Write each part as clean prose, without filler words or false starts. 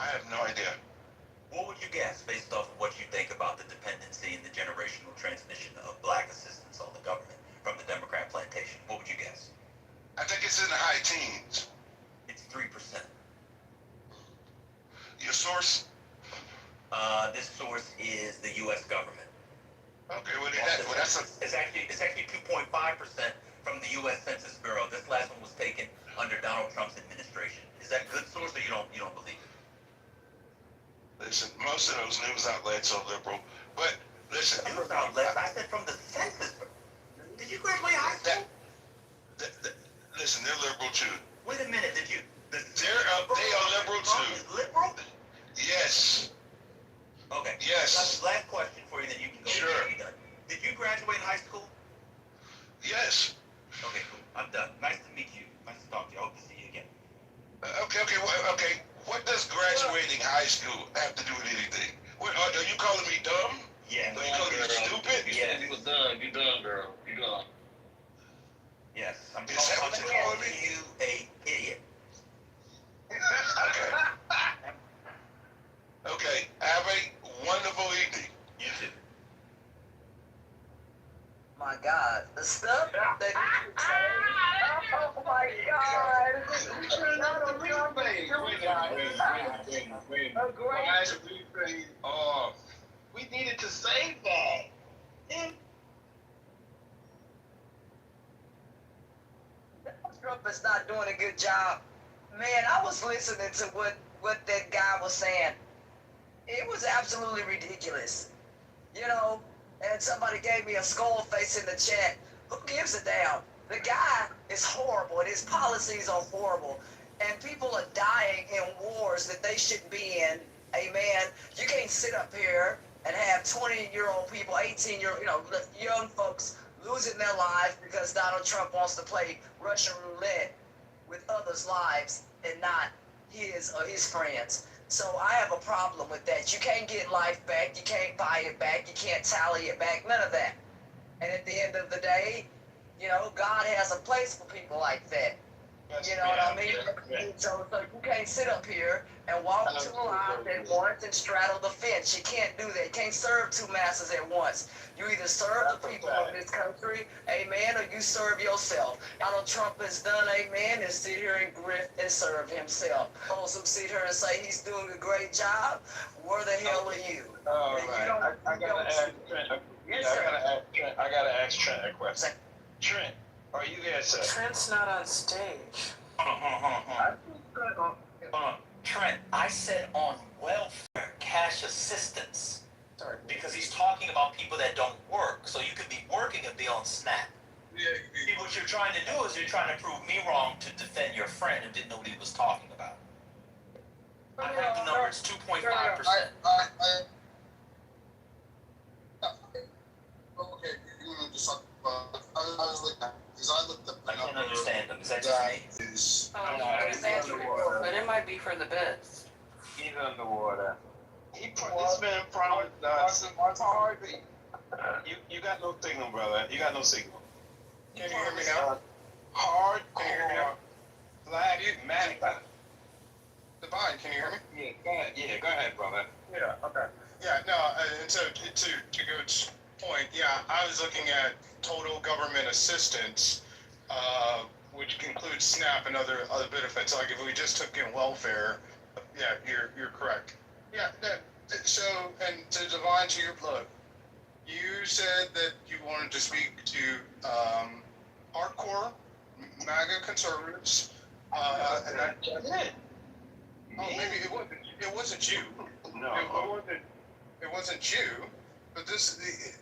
I have no idea. What would you guess based off of what you think about the dependency and the generational transmission of black assistance on the government from the Democrat plantation? What would you guess? I think it's in the high teens. It's 3%. Your source? This source is the U.S. government. Okay, that's it's actually 2.5% from the U.S. Census Bureau. This last one was taken under Donald Trump's administration. Is that a good source, or you don't believe it? Listen, most of those news outlets are liberal, but listen. News outlets? I said from the Census Bureau. Did you graduate high school? Listen, they're liberal too. Wait a minute, did you? They are liberal too. Liberal? Yes. Okay. Yes. Last question for you, then you can go. Sure. Did you graduate high school? Yes. Okay, cool. I'm done. Nice to meet you. Nice to talk to you. I hope to see you again. Okay. What does graduating high school have to do with anything? Are you calling me dumb? Yeah. Are you calling me stupid? Yeah. You was done. You done, girl. You done. Yes. I'm Is that what you're calling me? You a idiot. Okay. Okay. Have a wonderful evening. You too. My God, the stuff that oh my God. Wait. Why did we say, we needed to save that. Trump is not doing a good job. Man, I was listening to what that guy was saying. It was absolutely ridiculous. You know, and somebody gave me a skull face in the chat. Who gives a damn? The guy is horrible, and his policies are horrible. And people are dying in wars that they shouldn't be in. Amen. You can't sit up here and have 20-year-old people, 18-year-old, young folks losing their lives because Donald Trump wants to play Russian roulette with others' lives and not his or his friends. So I have a problem with that. You can't get life back. You can't buy it back. You can't tally it back. None of that. And at the end of the day, God has a place for people like that. You know what I mean? Yeah. So you can't sit up here and walk two lines at once and straddle the fence. You can't do that. You can't serve two masters at once. You either serve the people of this country, amen, or you serve yourself. Donald Trump has done, amen, is sit here and grift and serve himself. Those who sit here and say he's doing a great job, where the hell are you? All right. I gotta ask Trent. I gotta ask Trent a question. Trent, are you there, sir? Trent's not on stage. Hold on. Trent, I said on welfare, cash assistance. Sorry. Because he's talking about people that don't work. So you could be working and be on SNAP. Yeah. See, what you're trying to do is you're trying to prove me wrong to defend your friend who didn't know what he was talking about. I have the number, it's 2.5%. Okay, you just talk about, I was looking at, because I looked up the I can't number. understand them. Is that just me? Is, But it might be for the best. He's underwater. This man promised us. You got no signal, brother. You got no signal. Can you hear me now? Hardcore black matter. Divine, can you hear me? Go ahead, brother. Yeah, okay. Yeah, no, and so to Goat's point, yeah, I was looking at total government assistance, which includes SNAP and other benefits. Like if we just took in welfare, yeah, you're correct. Yeah, so, and to Divine, to your look, you said that you wanted to speak to hardcore MAGA conservatives, and that. Oh, maybe it wasn't you. No. It wasn't you. But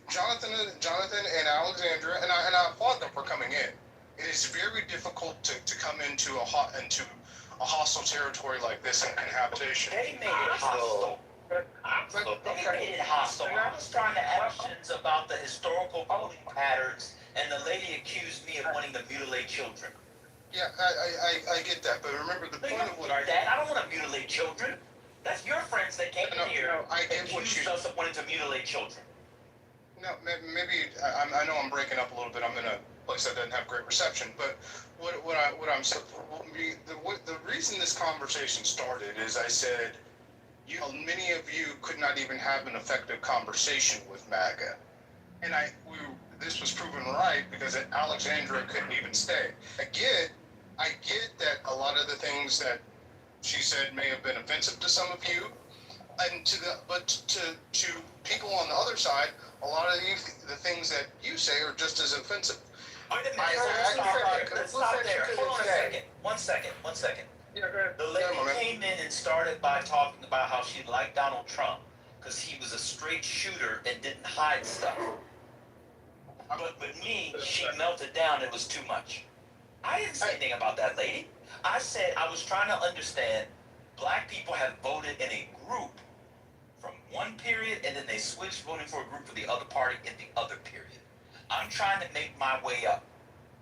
Jonathan and Alexandra, and I applaud them for coming in. It is very difficult to come into a hostile territory like this in habitation. They made it hostile. They made it hostile. I was trying to ask questions about the historical voting patterns, and the lady accused me of wanting to mutilate children. Yeah, I get that, but remember the point of what I don't want to mutilate children. That's your friends that came here and accused us of wanting to mutilate children. No, maybe I know I'm breaking up a little bit. I'm in a place that doesn't have great reception, but the reason this conversation started is I said many of you could not even have an effective conversation with MAGA. And this was proven right because Alexandra couldn't even stay. I get that a lot of the things that she said may have been offensive to some of you, but to people on the other side, a lot of the things that you say are just as offensive. Let's stop there. Hold on a second. One second. Yeah, go ahead. The lady came in and started by talking about how she liked Donald Trump because he was a straight shooter and didn't hide stuff. But with me, she melted down. It was too much. I didn't say anything about that lady. I said I was trying to understand. Black people have voted in a group from one period, and then they switched voting for a group for the other party in the other period. I'm trying to make my way up.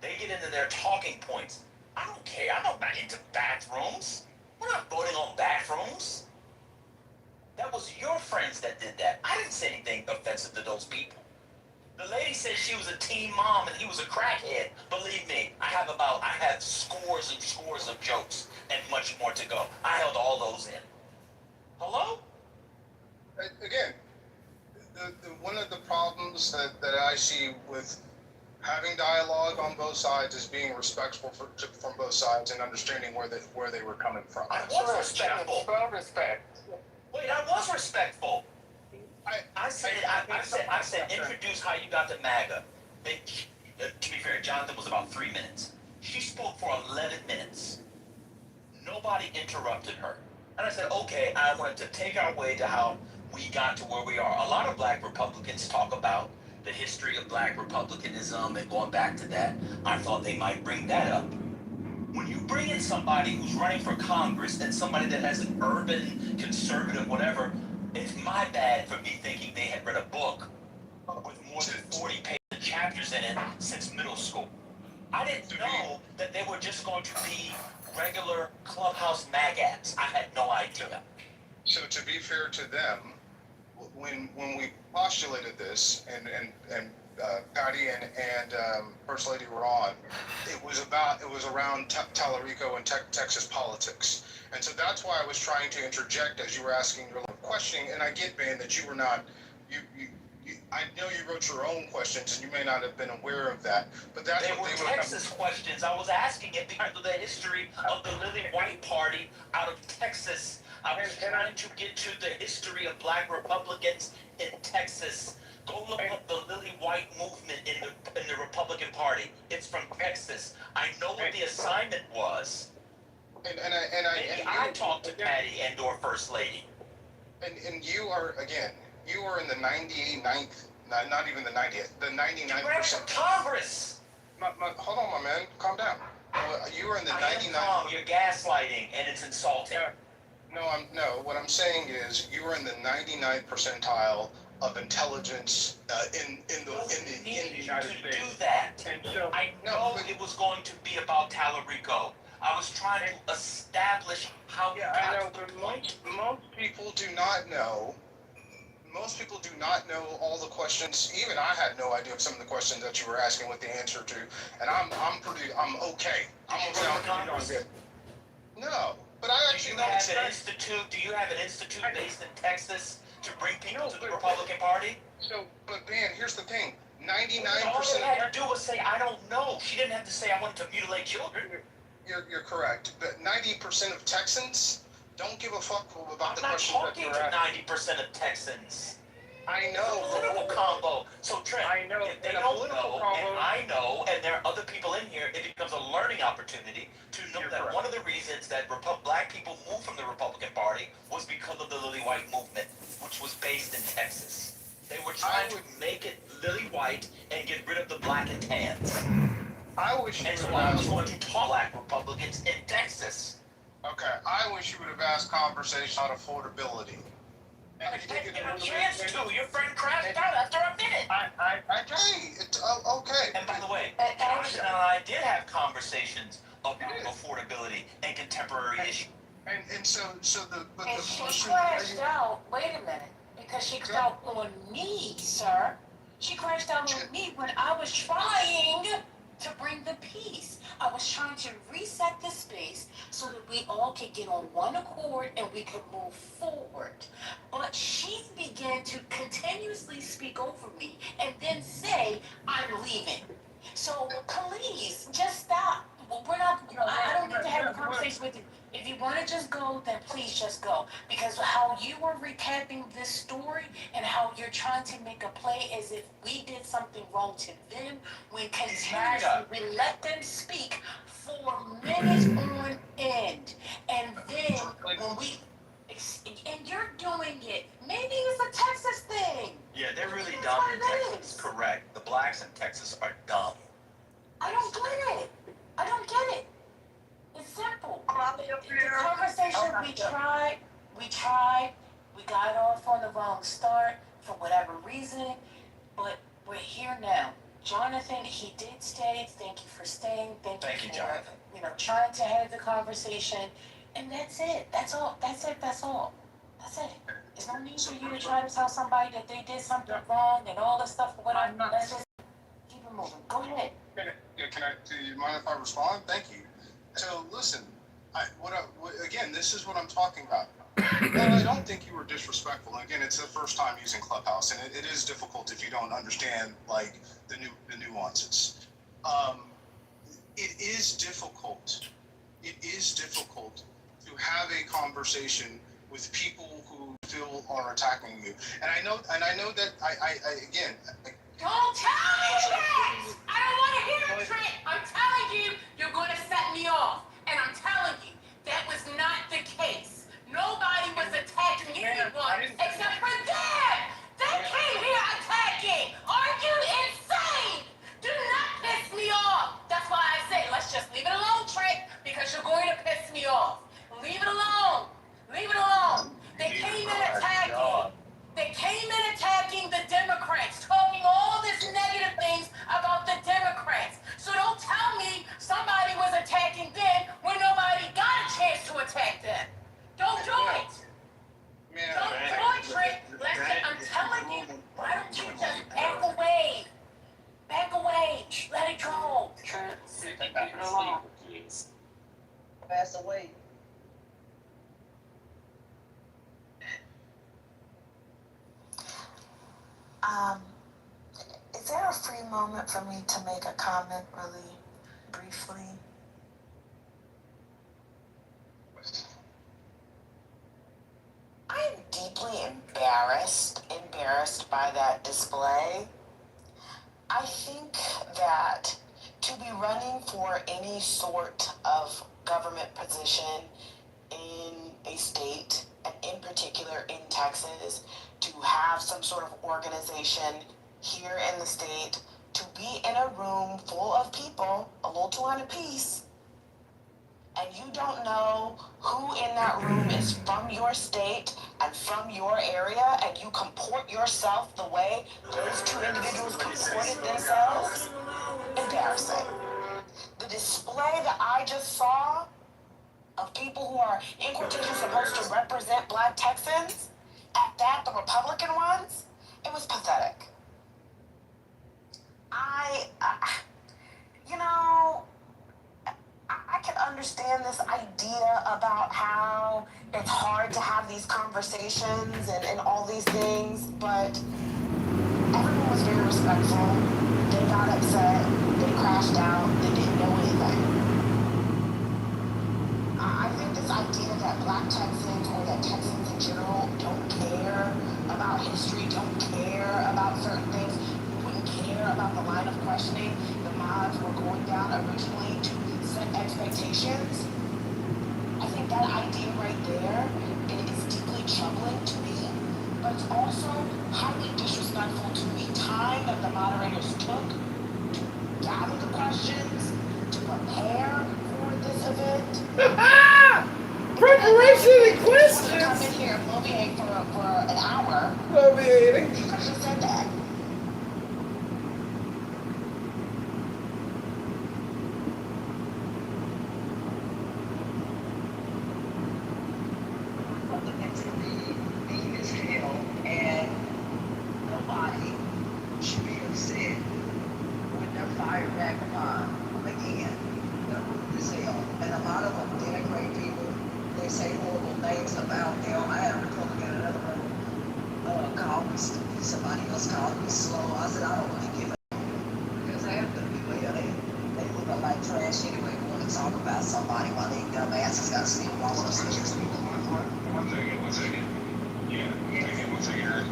They get into their talking points. I don't care. I'm not into bathrooms. We're not voting on bathrooms. That was your friends that did that. I didn't say anything offensive to those people. The lady said she was a teen mom and he was a crackhead. Believe me, I have scores and scores of jokes and much more to go. I held all those in. Hello? Again, one of the problems that I see with having dialogue on both sides is being respectful from both sides and understanding where they were coming from. I was respectful. Respect. Wait, I was respectful. I said, introduce how you got to MAGA. To be fair, Jonathan was about 3 minutes. She spoke for 11 minutes. Nobody interrupted her. And I said, okay, I wanted to take our way to how we got to where we are. A lot of black Republicans talk about the history of black republicanism and going back to that. I thought they might bring that up. When you bring in somebody who's running for Congress and somebody that has an urban, conservative, whatever, it's my bad for me thinking they had read a book with more than 40 pages of chapters in it since middle school. I didn't know that they were just going to be regular clubhouse magats. I had no idea. So to be fair to them, when we postulated this and Patty and First Lady were on, it was around Tallarico and Texas politics, and so that's why I was trying to interject as you were asking your question. And I get, man, that you were not I know you wrote your own questions and you may not have been aware of that, but that's They what were they were Texas questions. I was asking it because of the history of the Lily White Party out of Texas. I was trying to get to the history of black Republicans in Texas. Go look up the Lily White movement in the Republican Party. It's from Texas. I know what the assignment was. Maybe I talked to Patty and or First Lady. And you are, again, you were in the 99th, not even the 90th, the 99th Ran for percent. Congress. Hold on, my man, calm down. You were in the 99th. Calm. You're gaslighting, and it's insulting. No, what I'm saying is you were in the 99th percentile of intelligence in the United to States. do that. And so, I know it was going to be about Tallarico. I was trying to establish how we I know, got to but the point. most people do not know. Most people do not know all the questions. Even I had no idea of some of the questions that you were asking with the answer to. And I'm okay. I'm okay. I'm good. No, but I actually Do you have an institute based in Texas to bring people to the Republican Party? So, but man, here's the thing. All 99%. they had to do was say, I don't know. She didn't have to say, I wanted to mutilate children. You're correct. But 90% of Texans don't give a fuck about the I'm not questions that talking you're to asking. 90% of Texans. I know. Political combo. So Trent, I know, if they in a don't political know, combo- and I know, and there are other people in here, it becomes a learning opportunity to know You're that correct. one of the reasons that black people moved from the Republican Party was because of the Lily White movement, which was based in Texas. They were trying to make it lily white and get rid of the black and tans. I wish you And so would I have was asked. going to talk black Republicans in Texas. Okay, I wish you would have asked conversation on affordability. I And if you didn't think get a it's chance to. Your friend crashed out after a minute. okay, it's okay. And by the way, Jonathan and I did have conversations about affordability and contemporary issues. And so the And she question. crashed out, wait a minute, because she crashed out on me, sir. She crashed out on me when I was trying to bring the peace. I was trying to reset the space so that we all could get on one accord and we could move forward. But she began to continuously speak over me and then say, I'm leaving. So please, just stop. We're not, I don't need to have a conversation with you. If you want to just go, then please just go. Because how you were recapping this story and how you're trying to make a play as if we did something wrong to them, when continuously we let them speak for minutes on end. And then when we, and you're doing it, maybe it's a Texas thing. Yeah, they're really That's dumb what in it Texas. is. Correct. The blacks in Texas are dumb. I don't get it. I don't get it. It's simple. The conversation we got off on the wrong start for whatever reason, but we're here now. Jonathan, he did stay. Thank you for staying. Thank you, Jonathan. Trying to have the conversation, and that's it. That's all. That's it. That's all. That's it. There's no need for you to try to tell somebody that they did something wrong and all this stuff. Whatever. Let's just keep it moving. Go ahead. Do you mind if I respond? Thank you. So listen, again, this is what I'm talking about. Well, I don't think you were disrespectful. Again, it's the first time using Clubhouse, and it is difficult if you don't understand like the nuances. It is difficult. It is difficult to have a conversation with people who feel are attacking you. And I know that again. Don't tell me that! I don't want to hear it, Trent. I'm telling you, you're going to set me off. And I'm telling you, that was not the case. Nobody was attacking anyone except for them. They came here attacking. Are you insane? Do not piss me off. That's why I say, let's just leave it alone, Trent, because you're going to piss me off. Leave it alone. Leave it alone. They came in attacking. They came in attacking the Democrats, talking all this negative things about the Democrats. So don't tell me somebody was attacking them when nobody got a chance to attack them. Don't do it. Don't do it, Trick. I'm telling you, why don't you just back away? Back away. Let it go. Trent, leave it alone. Pass away. Is there a free moment for me to make a comment really briefly? I'm deeply embarrassed by that display. I think that to be running for any sort of government position in a state, and in particular in Texas, to have some sort of organization here in the state, to be in a room full of people, a little 200 apiece, and you don't know who in that room is from your state and from your area, and you comport yourself the way those two individuals comported themselves, embarrassing. The display that I just saw of people who are in quotation supposed to represent Black Texans, at that, the Republican ones, it was pathetic. I can understand this idea about how it's hard to have these conversations and all these things, but everyone was very respectful. They got upset. They crashed out. They didn't know anything. I think this idea that Black Texans or that Texans in general don't care about history, don't care about certain things, wouldn't care about the line of questioning the mods were going down originally to set expectations. I think that idea right there is deeply troubling to me, but it's also highly disrespectful to the time that the moderators took to gather the questions, to prepare for this event. Preparation and questions. Come in here and bloviate for an hour. Bloviating. You could have just said that. And nobody should be upset when they're fired back upon. stupid. Somebody else called me slow. I said, I don't really give a because half the people here, they look up like trash anyway. We want to talk about somebody while they dumbasses got to sleep on one upstairs. One second. Yeah, one second.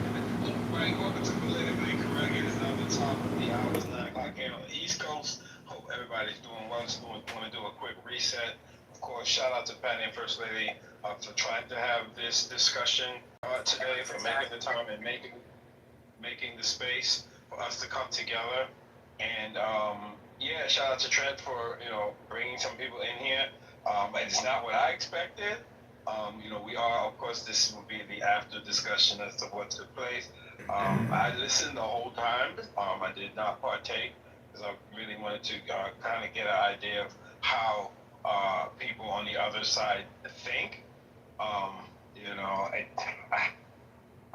Right, welcome to Politically Correct. It is now the top of the hour. It's 9 o'clock here on the East Coast. Hope everybody's doing well. Just want to do a quick reset. Of course, shout out to Patty and First Lady for trying to have this discussion today, for making the time and making the space for us to come together. And yeah, shout out to Trent for bringing some people in here. It's not what I expected. We are, of course, this will be the after discussion as to what took place. I listened the whole time. I did not partake because I really wanted to kind of get an idea of how people on the other side think. I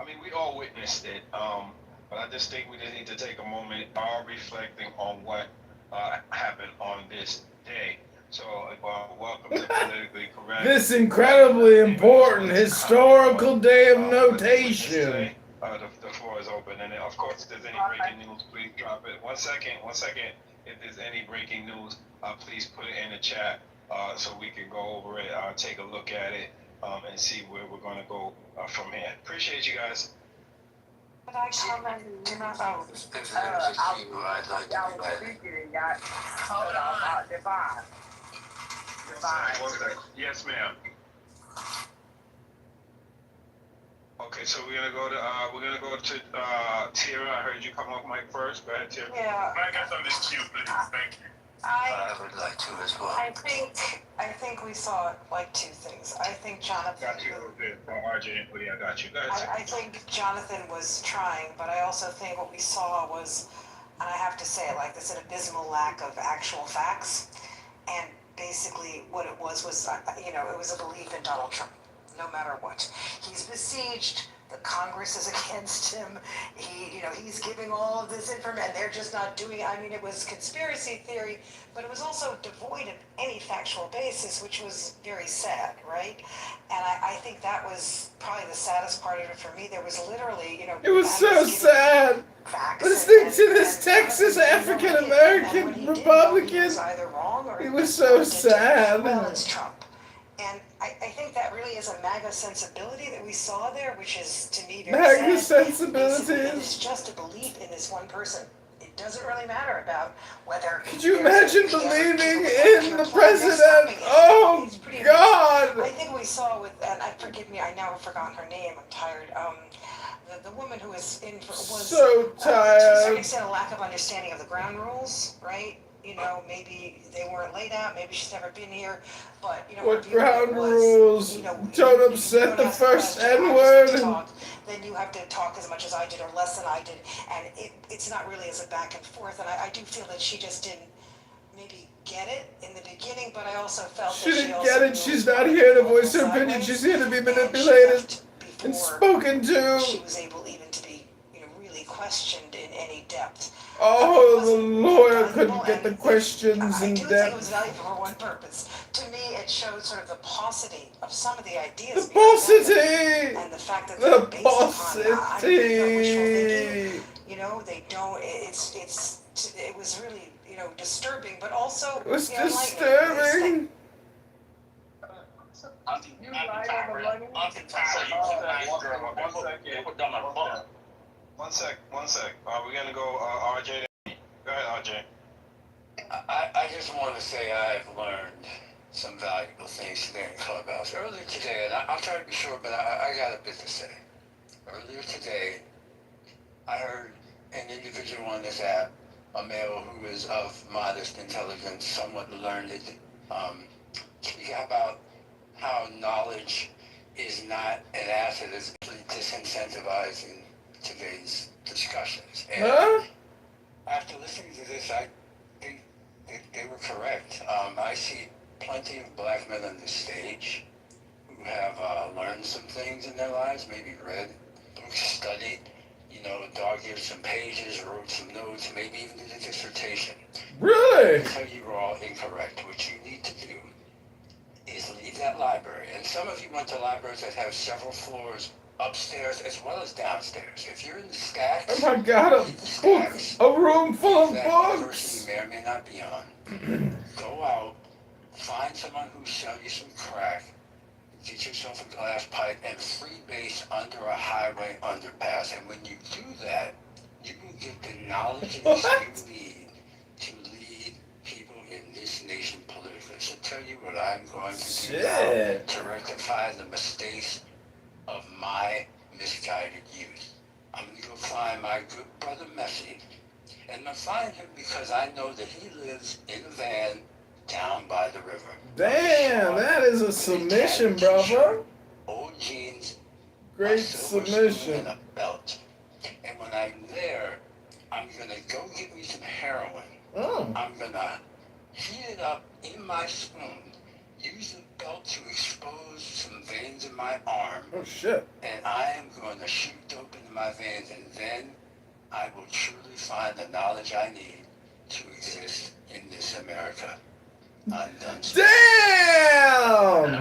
mean, we all witnessed it, but I just think we just need to take a moment, reflecting on what happened on this day. So, welcome to Politically Correct. This incredibly important historical day of notation. The floor is open, and of course, if there's any breaking news, please drop it. One second. If there's any breaking news, please put it in the chat so we can go over it, take a look at it, and see where we're going to go from here. Appreciate you guys. Can I comment? Yes, ma'am. Okay, so we're gonna go to Tira. I heard you come off mic first. Go ahead, Tira. Yeah. I got on this queue, please. Thank you. I would like to as well. I think we saw like two things. I think Jonathan. Got you. RJ, I got you. Go ahead. I think Jonathan was trying, but I also think what we saw was, and I have to say it like this, an abysmal lack of actual facts. And basically what it was, it was a belief in Donald Trump, no matter what. He's besieged. The Congress is against him. He's giving all of this information. They're just not doing it. I mean, it was conspiracy theory, but it was also devoid of any factual basis, which was very sad, right? And I think that was probably the saddest part of it for me. There was literally, It was so sad. Listening to this Texas African American Republican. He was so sad. Well, it's Trump. And I think that really is a MAGA sensibility that we saw there, which is, to me, very MAGA sad. sensibilities. It's just a belief in this one person. It doesn't really matter about whether... Could you imagine believing in the president? Oh, God! I think we saw with, and forgive me, I now have forgotten her name, I'm tired, the woman who was in for, was... So to a certain tired. extent, a lack of understanding of the ground rules, right? Maybe they weren't laid out, maybe she's never been here, but, What ground rules? Don't upset the first N-word. Then you have to talk as much as I did or less than I did, and it's not really as a back and forth, and I do feel that she just didn't maybe get it in the beginning, but I also felt She that she didn't also get it. She's not here to voice her opinion. She's here to be manipulated and spoken to. She was able even to be, really questioned in any depth. Oh, the lawyer couldn't get the questions in I do think it depth. was valuable for one purpose. To me, it showed sort of the paucity of some of the ideas. The behind them, paucity! and the fact that The they're based upon, I don't know, wishful thinking. paucity! They don't. It was really, disturbing, but also It was enlightening. disturbing. One sec. We're gonna go RJ. Go ahead, RJ. I just want to say I've learned some valuable things today in Clubhouse. Earlier today, and I'll try to be short, but I got a bit to say. Earlier today, I heard an individual on this app, a male who is of modest intelligence, somewhat learned, speak about how knowledge is not an asset, it's actually disincentivizing today's discussions. And Huh? after listening to this, I think they were correct. I see plenty of black men on this stage who have learned some things in their lives, maybe read books, studied, dog-eared some pages, wrote some notes, maybe even did a dissertation. Really? So you were all incorrect. What you need to do is leave that library. And some of you went to libraries that have several floors upstairs as well as downstairs. If you're in the stacks, Oh my God, a leave the book, stacks. a room full of That books. university may or may not be on. Go out, find someone who'll sell you some crack, get yourself a glass pipe, and freebase under a highway underpass. And when you do that, you will get the knowledge that you need to lead people in this nation politically. So tell you what I'm going to do now to rectify the mistakes of my misguided youth. I'm going to go find my good brother Messi. And I'm going to find him because I know that he lives in a van down by the river. Damn, that is a submission, brother. Old jeans, Great a silver spoon, submission. and a belt. And when I'm there, I'm gonna go get me some heroin. I'm gonna heat it up in my spoon, use the belt to expose some veins in my arm. Oh shit. And I am gonna shoot dope into my veins, and then I will truly find the knowledge I need to exist in this America. I'm done. Damn!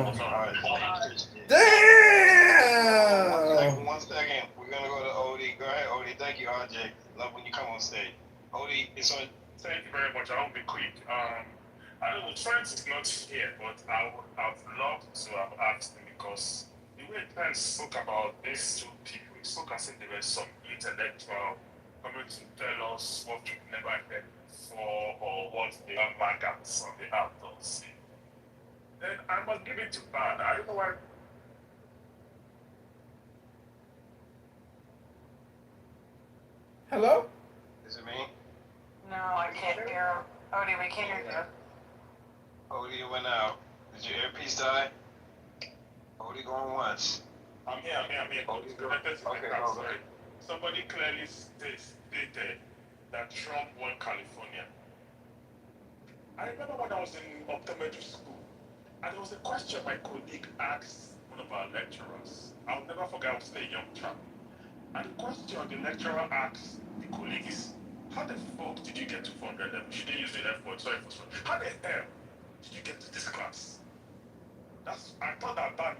Damn! 1 second. We're gonna go to Odie. Go ahead, Odie. Thank you, RJ. Love when you come on stage. Odie, it's on. Thank you very much. I'll be quick. I don't know, Trent is not here, but I would have loved to have asked him because the way Trent spoke about these two people, it spoke as if there were some intellectual coming to tell us what we've never heard before or what the maggots on the app don't see. Then I must give it to Ban. I don't know why. Hello? Is it me? No, I can't hear him. Odie, we can't hear you. Odie, it went out. Did your earpiece die? Odie going once. I'm here. Odie's going. Okay, Sorry. Somebody clearly stated that Trump won California. I remember when I was in optometry school, and there was a question my colleague asked one of our lecturers. I'll never forget, I was still a young chap. And the question the lecturer asked the colleague is, how the fuck did you get to 400 level? She didn't use the F word, sorry for sorry. How the hell did you get to this class? I thought that bad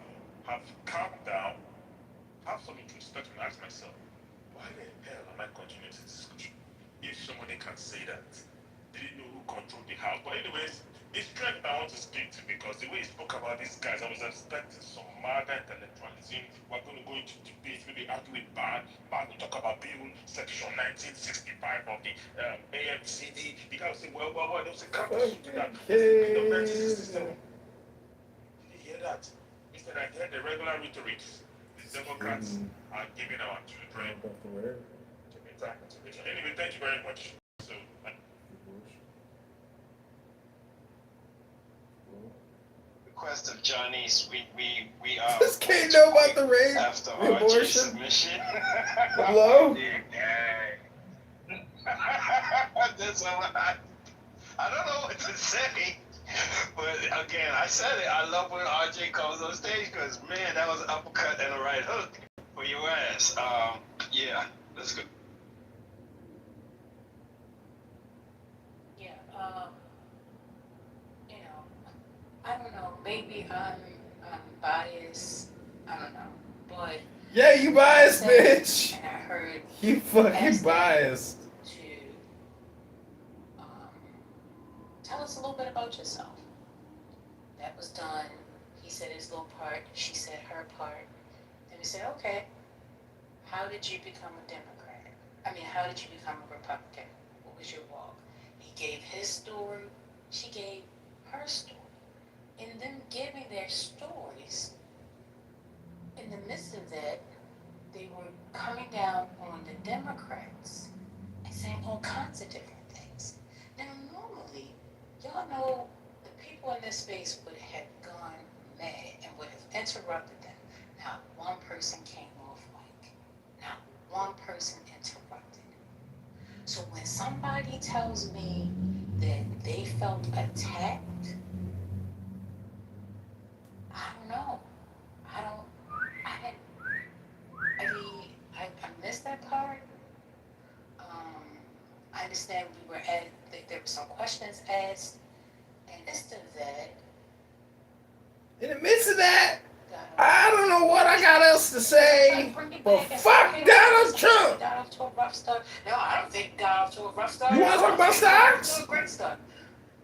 have calmed down, have some introspection, and ask myself, why the hell am I continuing this discussion? If somebody can say that, didn't know who controlled the house. But anyways, it's Trent I want to speak to because the way he spoke about these guys, I was expecting some MAGA intellectualism. We're going to go into debate, maybe argue with Ban will talk about Bill Section 1965 of the AMCD. The guy will say, well, there's a campus to that. Bill 1967. Did you hear that? Instead, I heard the regular rhetoric. The Democrats are giving our children Anyway, thank you very much. So, Request of Johnny's. We This can't know about the rape, after the RJ abortion, submission. the blow. That's all I don't know what to say. But again, I said it. I love when RJ comes on stage because man, that was an uppercut and a right hook for your ass. Yeah, let's go. Yeah, I don't know, maybe I'm biased, I don't know, but Yeah, you biased, bitch. and I heard You fucking biased. to tell us a little bit about yourself. That was done. He said his little part, she said her part. Then we said, okay, how did you become a Democrat? How did you become a Republican? What was your walk? He gave his story, she gave her story. In them giving their stories, in the midst of that, they were coming down on the Democrats and saying all kinds of different things. Now, normally, y'all know the people in this space would have gone mad and would have interrupted them. Not one person came off mic. Not one person interrupted. So when somebody tells me that they felt attacked, I don't know. I missed that part. I understand there were some questions asked, and instead of that, In the midst of that, got I don't know what I got else to say, but fuck Donald Trump. Got off to a rough start. No, I don't think got off to a rough start. You want to talk about stocks? To a great start.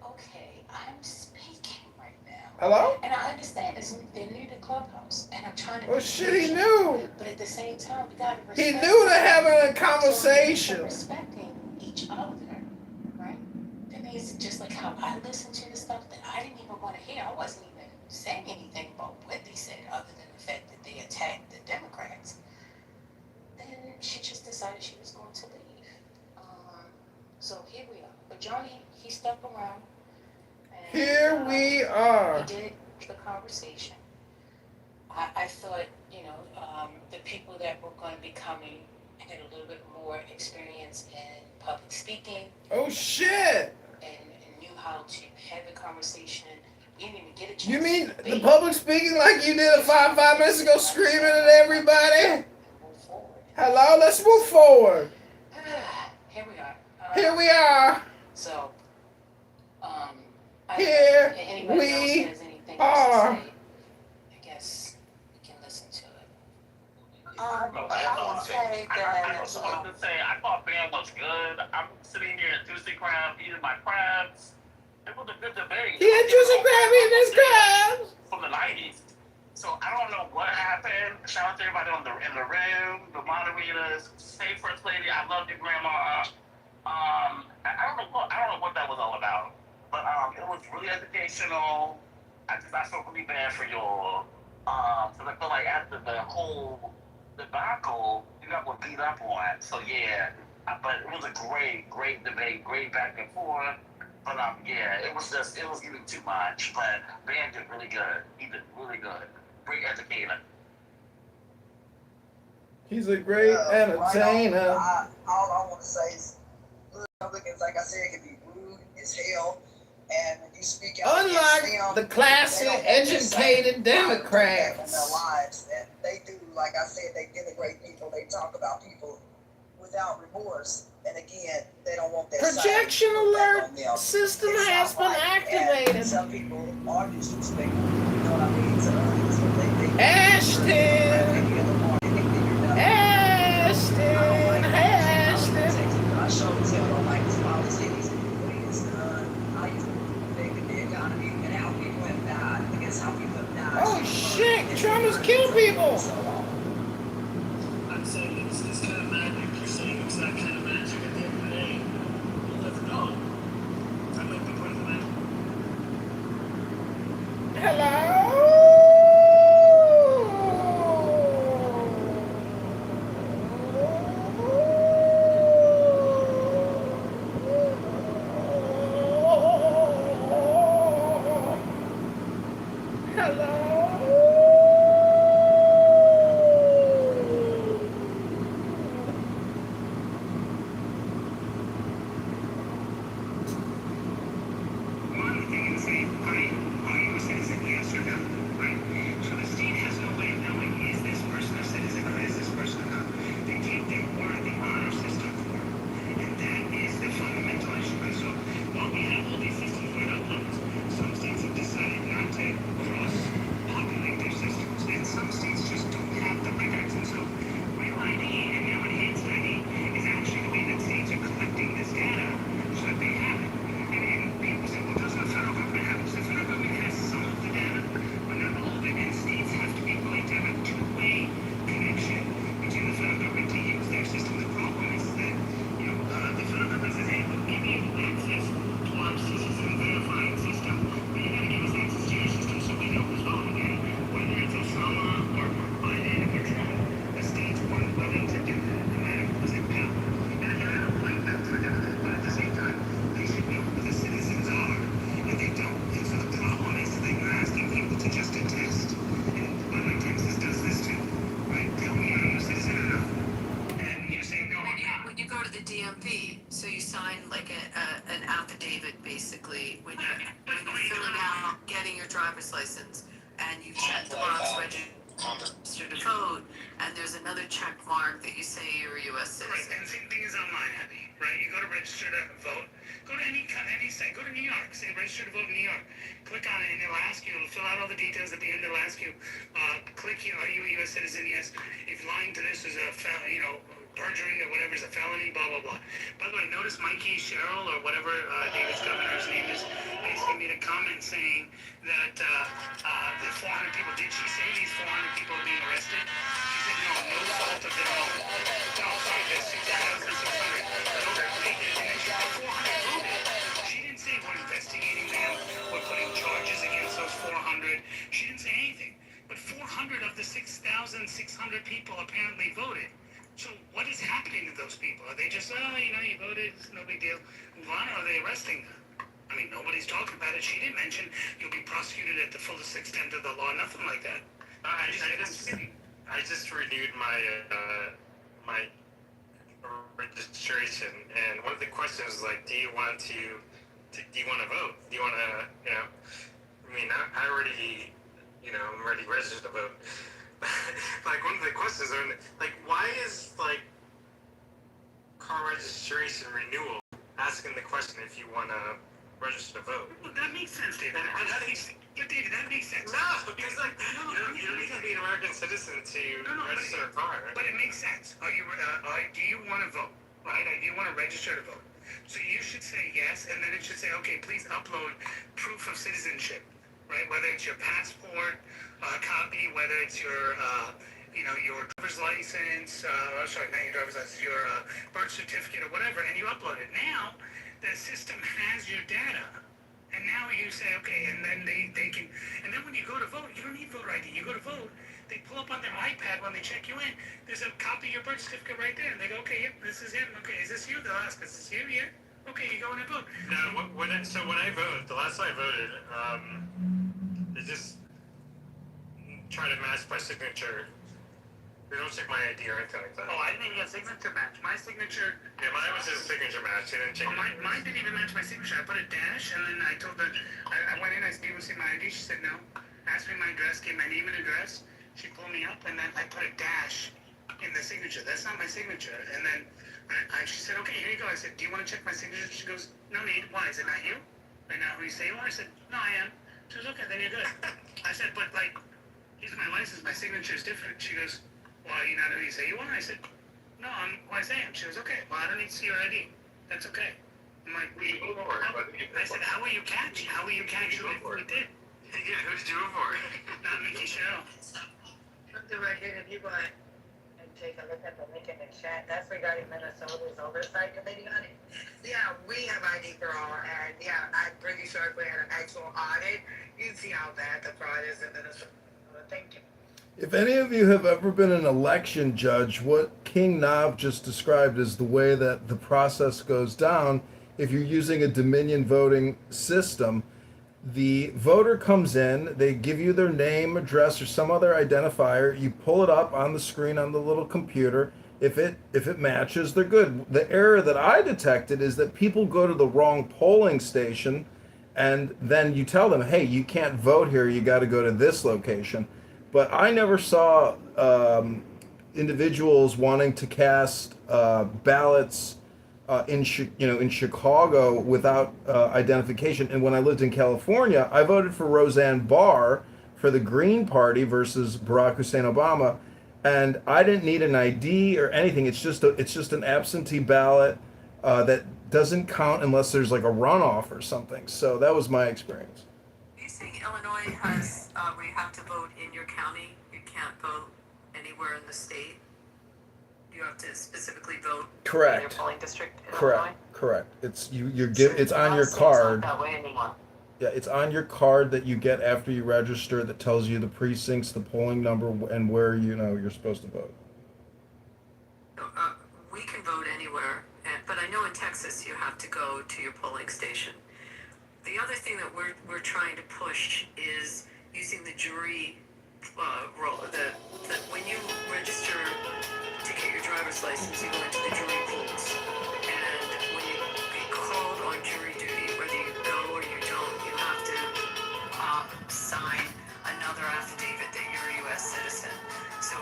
Okay, I'm speaking right now. Hello? And I understand this. They're new to Clubhouse, and I'm trying to. Well, shit, he knew. But at the same time, we gotta respect. He knew to having a conversation. Respecting each other, right? That means just like how I listen to the stuff that I didn't even want to hear. I wasn't even saying anything about what they said, other than the fact that they attacked the Democrats. Then she just decided she was going to leave. So here we are. But Johnny, he stuck around. And, Here we are. He did the conversation. I thought, you know, the people that were going to be coming had a little bit more experience in public speaking. Oh shit! And knew how to have the conversation. You didn't even get a chance. You mean the public speaking like you did 5 minutes ago, screaming at everybody? Move forward. Hello, let's move forward. Here we are. Here we are. So, Here anybody we else has anything are. else to say, I guess we can listen to it. I would say that. I just wanted to say, I thought Ben was good. I'm sitting here at Juicy Crab eating my crabs. It was a good debate. He had Juicy Crab eating his crabs. From the 90s. So I don't know what happened. Shout out to everybody in the room, the moderators. Say First Lady, I love you, Grandma. I don't know what that was all about. But it was really educational. I felt really bad for y'all. Because I feel like after the whole debacle, you got what beat up on. So yeah, but it was a great debate, great back and forth. But yeah, it was getting too much. But Ben did really good. He did really good. Great educator. He's a great entertainer. All I want to say is, Republicans, like I said, can be rude as hell. And when you speak out Unlike against them, the classy, educated Democrats. In their lives, and they do, like I said, they denigrate people. They talk about people without remorse. And again, they don't want that Projection alert system has been activated. And some people are disrespectful. You know what I mean? So they Ashton. I sure as hell don't like this politics. I used to think the economy and how people have died against how people have died. Oh shit! Trump has killed people. I'm saying it's kind of magic. You're saying it's that kind of magic at the end of the day. You'll never know. I might be part of the magic. Hello. So you sign like an affidavit basically when you're filling out getting your driver's license, and you check the box register to vote, and there's another check mark that you say you're a U.S. Right, citizen. and the same thing is online, Abby, right? You go to register to vote, go to any site, go to New York, say register to vote in New York, click on it, and it'll ask you, it'll fill out all the details at the end, it'll ask you, click here, are you a U.S. citizen? Yes. If lying to this is perjury or whatever is a felony, blah, blah, blah. By the way, notice Mikey Sherrill or whatever David's governor's name is, basically made a comment saying that the 400 people, did she say these 400 people are being arrested? She said, no fault of their own. No, sorry, there's 6,600. And then she said 400 voted. She didn't say we're investigating them, we're putting charges against those 400. She didn't say anything. But 400 of the 6,600 people apparently voted. So what is happening to those people? Are they just, you voted, it's no big deal, move on, or are they arresting them? I mean, nobody's talking about it. She didn't mention you'll be prosecuted at the fullest extent of the law, nothing like that. I just renewed my registration, and one of the questions was like, do you want to vote? Do you want to, I mean, I already, I'm already registered to vote. Like, one of the questions are, like, why is, like, car registration renewal asking the question if you want to register to vote? Well, that makes sense, David. David, that makes sense. No, because, like, you don't need to be an American citizen to register a car. But it makes sense. Do you want to vote, right? Do you want to register to vote? So you should say yes, and then it should say, okay, please upload proof of citizenship, right? Whether it's your passport copy, whether it's your, your driver's license, sorry, not your driver's license, your birth certificate or whatever, and you upload it. Now, the system has your data. And now you say, okay, and then they can, and then when you go to vote, you don't need voter ID. You go to vote, they pull up on their iPad when they check you in. There's a copy of your birth certificate right there. And they go, okay, yep, this is him. Okay, is this you? They'll ask, is this you? Yeah. Okay, you go in and vote. No, when I voted, the last time I voted, they just try to match my signature. They don't check my ID or anything like that. Oh, I didn't even get signature match. My signature. Yeah, mine was just a signature match. They didn't check mine didn't even match my signature. I put a dash, and then I told her, I went in, I said, do you want to see my ID? She said no. Asked me my address, gave my name and address. She pulled me up, and then I put a dash in the signature. That's not my signature. And then she said, okay, here you go. I said, do you want to check my signature? She goes, no need. Why? Is it not you? Are not who you say you are? I said, no, I am. She goes, okay, then you're good. I said, but like, here's my license. My signature is different. She goes, well, are you not who you say you are? I said, no, I'm who I say I am. She goes, okay, well, I don't need to see your ID. That's okay. I'm like, I said, how will you catch? How will you catch who it did? Yeah, who did you vote for? Not Mickey Sherrill. Something right here, if you go ahead and take a look at the link in the chat, that's regarding Minnesota's oversight committee on it. Yeah, we have ID for all, and yeah, I'm pretty sure if we had an actual audit, you'd see how bad the fraud is in Minnesota. Thank you. If any of you have ever been an election judge, what King Nav just described is the way that the process goes down. If you're using a Dominion voting system, the voter comes in, they give you their name, address, or some other identifier. You pull it up on the screen on the little computer. If it matches, they're good. The error that I detected is that people go to the wrong polling station, and then you tell them, hey, you can't vote here, you got to go to this location. But I never saw individuals wanting to cast ballots in Chicago without identification. And when I lived in California, I voted for Roseanne Barr for the Green Party versus Barack Hussein Obama, and I didn't need an ID or anything. It's just an absentee ballot that doesn't count unless there's like a runoff or something. So that was my experience. Are you saying Illinois has where you have to vote in your county? You can't vote anywhere in the state? You have to specifically vote Correct. in your polling district in Correct. Illinois? Correct. It's it's on your card. It's not that way anymore. Yeah, it's on your card that you get after you register that tells you the precincts, the polling number, and where you're supposed to vote. We can vote anywhere, but I know in Texas you have to go to your polling station. The other thing that we're trying to push is using the jury role. That when you register to get your driver's license, you go into the jury pools, and when you get called on jury duty, whether you go or you don't, you have to sign another affidavit that you're a U.S. citizen. So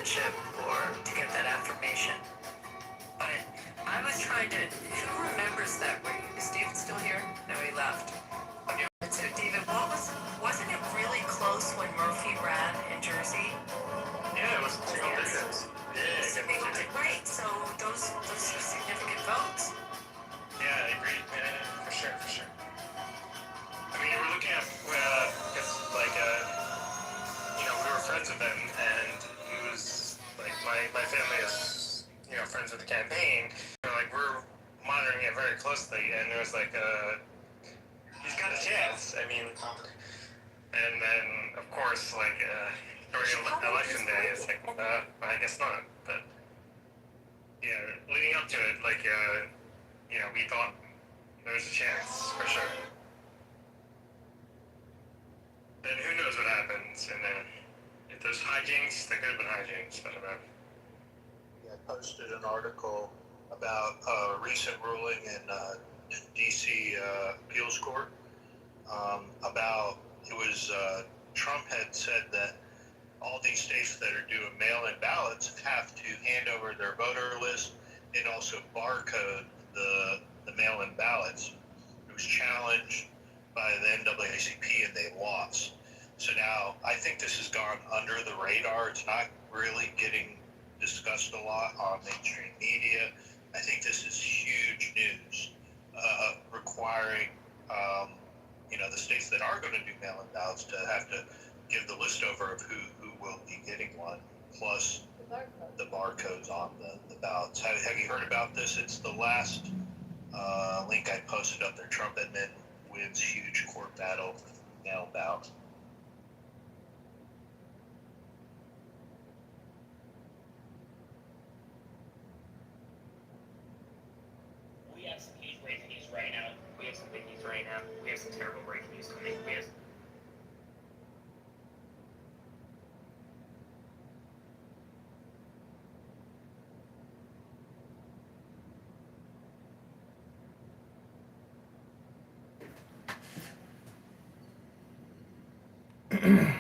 citizenship or to get that affirmation. But I was trying to, who remembers that? Is David still here? No, he left. Okay. So David, wasn't it really close when Murphy ran in Jersey? Yeah, it was single digits. Yeah, So they did great. So those are significant votes. yeah, I agree. Yeah, for sure, for sure. I mean, we're looking at, because, like, we were friends with him, and he was, like, my family is, friends with the campaign. We're monitoring it very closely, and it was like, he's got a chance. I mean, and then, of course, like, during election day, it's like, I guess not. But, yeah, leading up to it, like, we thought there was a chance, for sure. And who knows what happens, and then if there's hijinks, there could have been hijinks, but I posted an article about a recent ruling in D.C. appeals court about Trump had said that all these states that are doing mail-in ballots have to hand over their voter list and also barcode the mail-in ballots. It was challenged by the NAACP and they lost. So now I think this has gone under the radar. It's not really getting discussed a lot on mainstream media. I think this is huge news, requiring the states that are going to do mail-in ballots to have to give the list over of who will be getting one, plus the barcodes on the ballots. Have you heard about this? It's the last link I posted up there. Trump admin wins huge court battle mail ballot. We have some huge breaking news right now. We have some big news right now. We have some terrible breaking news coming. We have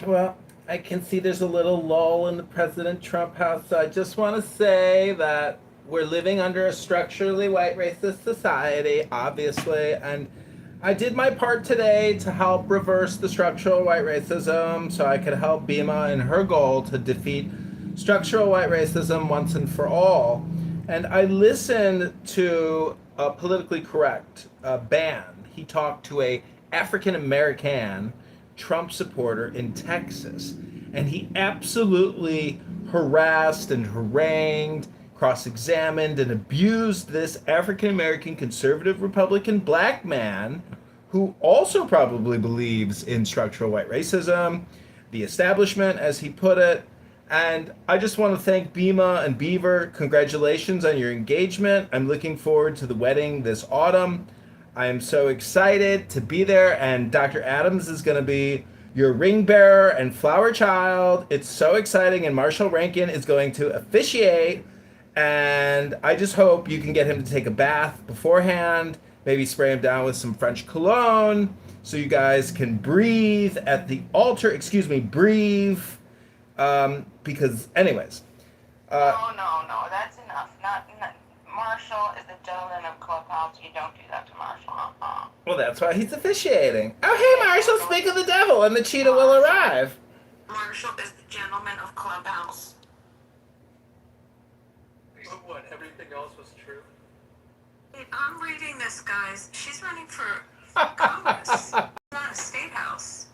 Well, I can see there's a little lull in the President Trump house, so I just want to say that we're living under a structurally white racist society, obviously, and I did my part today to help reverse the structural white racism so I could help Bima in her goal to defeat structural white racism once and for all. And I listened to a politically correct band. He talked to a African American Trump supporter in Texas, and he absolutely harassed and harangued, cross-examined, and abused this African-American conservative Republican black man who also probably believes in structural white racism, the establishment, as he put it. And I just want to thank Bima and Beaver. Congratulations on your engagement. I'm looking forward to the wedding this autumn. I am so excited to be there, and Dr. Adams is going to be your ring bearer and flower child. It's so exciting, and Marshall Rankin is going to officiate, and I just hope you can get him to take a bath beforehand, maybe spray him down with some French cologne so you guys can breathe at the altar. Breathe. Because anyways. No, that's enough. Not Marshall is a gentleman of Clubhouse. You don't do that to Marshall. Well, that's why he's officiating. Oh, hey, Marshall, speak of the devil, and the cheetah will arrive. Marshall is the gentleman of Clubhouse. But what, everything else was true? I'm reading this, guys. She's running for Congress, not a state house.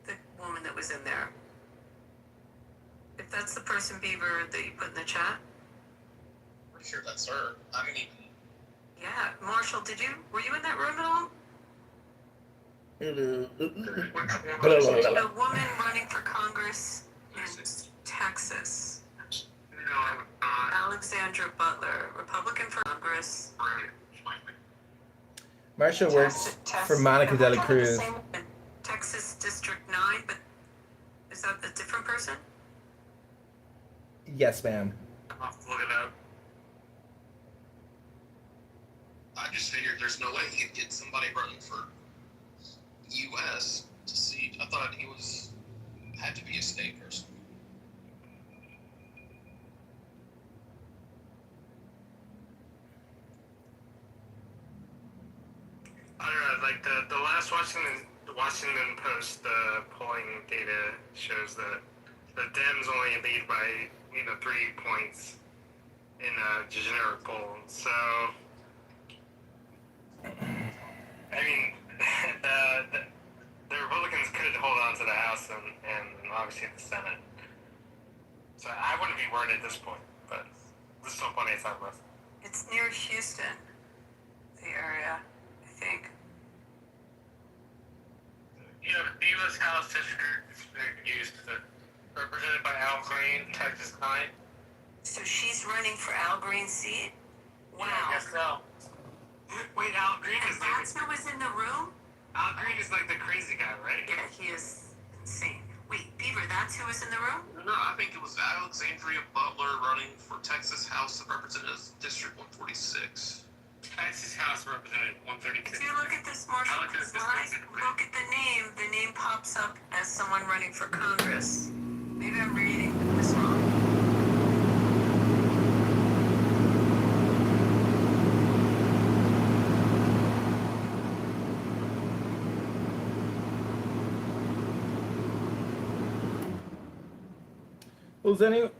The woman that was in there. If that's the person, Beaver, that you put in the chat. Pretty sure that's her. I mean, Yeah, Marshall, were you in that room at all? A woman running for Congress in Texas. Alexandra Butler, Republican for Congress. Marshall works for Monica De La Cruz. Texas District 9, but is that a different person? Yes, ma'am. I'll look it up. I just figured there's no way he could get somebody running for U.S. to see. I thought he had to be a state person. like the last Washington Post polling data shows that the Dems only lead by 3 points in a generic poll. So, I mean, the Republicans could hold on to the House and obviously the Senate. So I wouldn't be worried at this point, but there's still plenty of time left. It's near Houston, the area, I think. The U.S. House District is used represented by Al Green, Texas 9. So she's running for Al Green's seat? Wow. Yeah, I guess so. Wait, Al Green is That's who was in the room? Al Green is like the crazy guy, right? Yeah, he is insane. Wait, Beaver, that's who was in the room? No, I think it was Alexandria Butler running for Texas House of Representatives, District 146. Texas House Representative 136. If you look at this, Marshall, I look at this look at the name pops up as someone running for Congress. Maybe I'm reading this wrong. Well,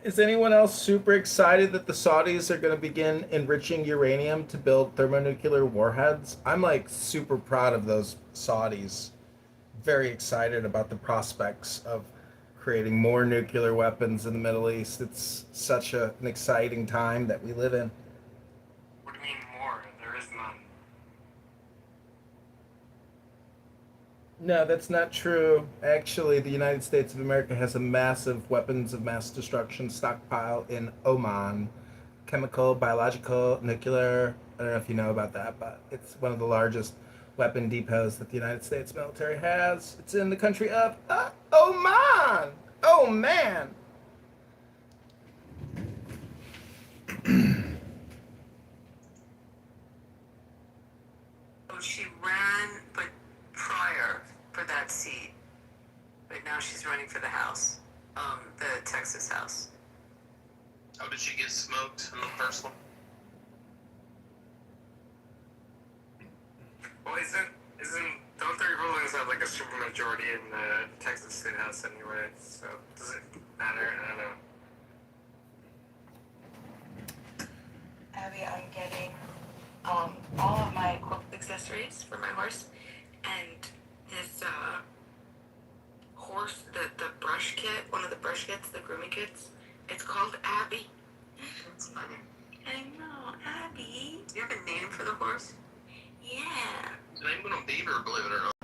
is anyone else super excited that the Saudis are going to begin enriching uranium to build thermonuclear warheads? I'm like super proud of those Saudis. Very excited about the prospects of creating more nuclear weapons in the Middle East. It's such an exciting time that we live in. What do you mean more? There is none. No, that's not true. Actually, the United States of America has a massive weapons of mass destruction stockpile in Oman. Chemical, biological, nuclear. I don't know if you know about that, but it's one of the largest weapon depots that the United States military has. It's in the country of Oman. Oh, man. Oh, she ran, but prior for that seat. But now she's running for the House, the Texas House. How did she get smoked in the first one? Well, don't the Republicans have like a supermajority in the Texas State House anyway? So does it matter? I don't know. Abby, I'm getting all of my accessories for my horse, and this horse, the brush kit, one of the brush kits, the grooming kits, it's called Abby. That's funny. I know, Abby. Do you have a name for the horse? Yeah. His name went on Beaver, believe it or not.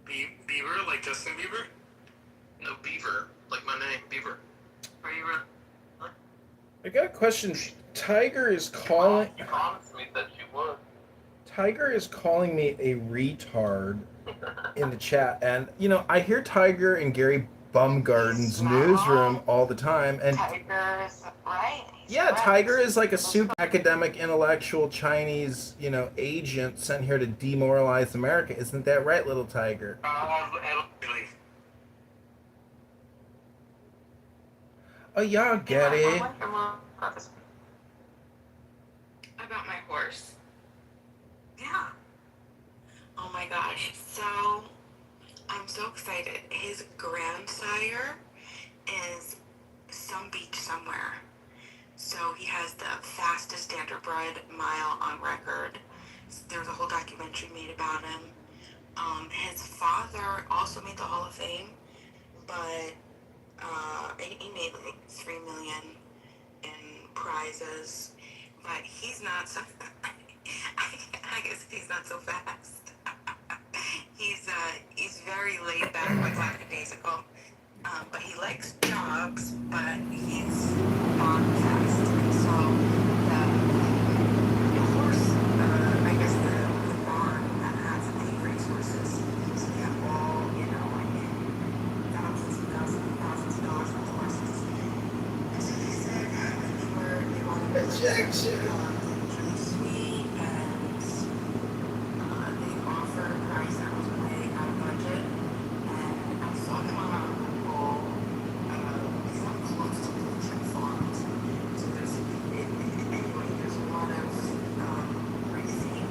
Beaver, like Justin Bieber? No, Beaver, like my name, Beaver. Are you really? I got a question. Tiger is calling. You promised me that you would. Tiger is calling me a retard in the chat, and I hear Tiger in Gary Bumgarden's newsroom all the time, and Tiger's right. yeah, Tiger is like a super academic, intellectual Chinese, agent sent here to demoralize America. Isn't that right, little Tiger? Allegedly. Oh, y'all get it. About my horse. Yeah. Oh my gosh. So, I'm so excited. His grandsire is some beach somewhere. So he has the fastest standardbred mile on record. There's a whole documentary made about him. His father also made the Hall of Fame, but he made like $3 million in prizes. But he's not so. I guess he's not so fast. He's very laid back, like lackadaisical. But he likes jogs, but he's not fast. And so the horse, I guess the barn that has the racehorses, so they have all, like thousands of dollars for horses. And so they said they wanted to really sweet, and they offered a price that was way out of budget. And I saw them on it's not close to the farms. So anyway, there's a lot of racing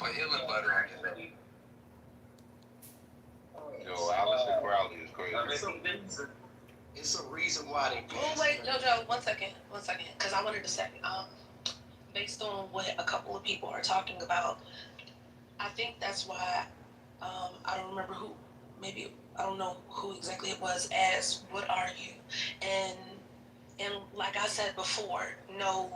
put healing butter on your neck. Yo, Alistair Crowley is crazy. It's a reason why they. Oh wait, Jojo, one second, because I wanted to say, based on what a couple of people are talking about, I think that's why, I don't remember who, maybe, I don't know who exactly it was, asked, what are you? And like I said before, no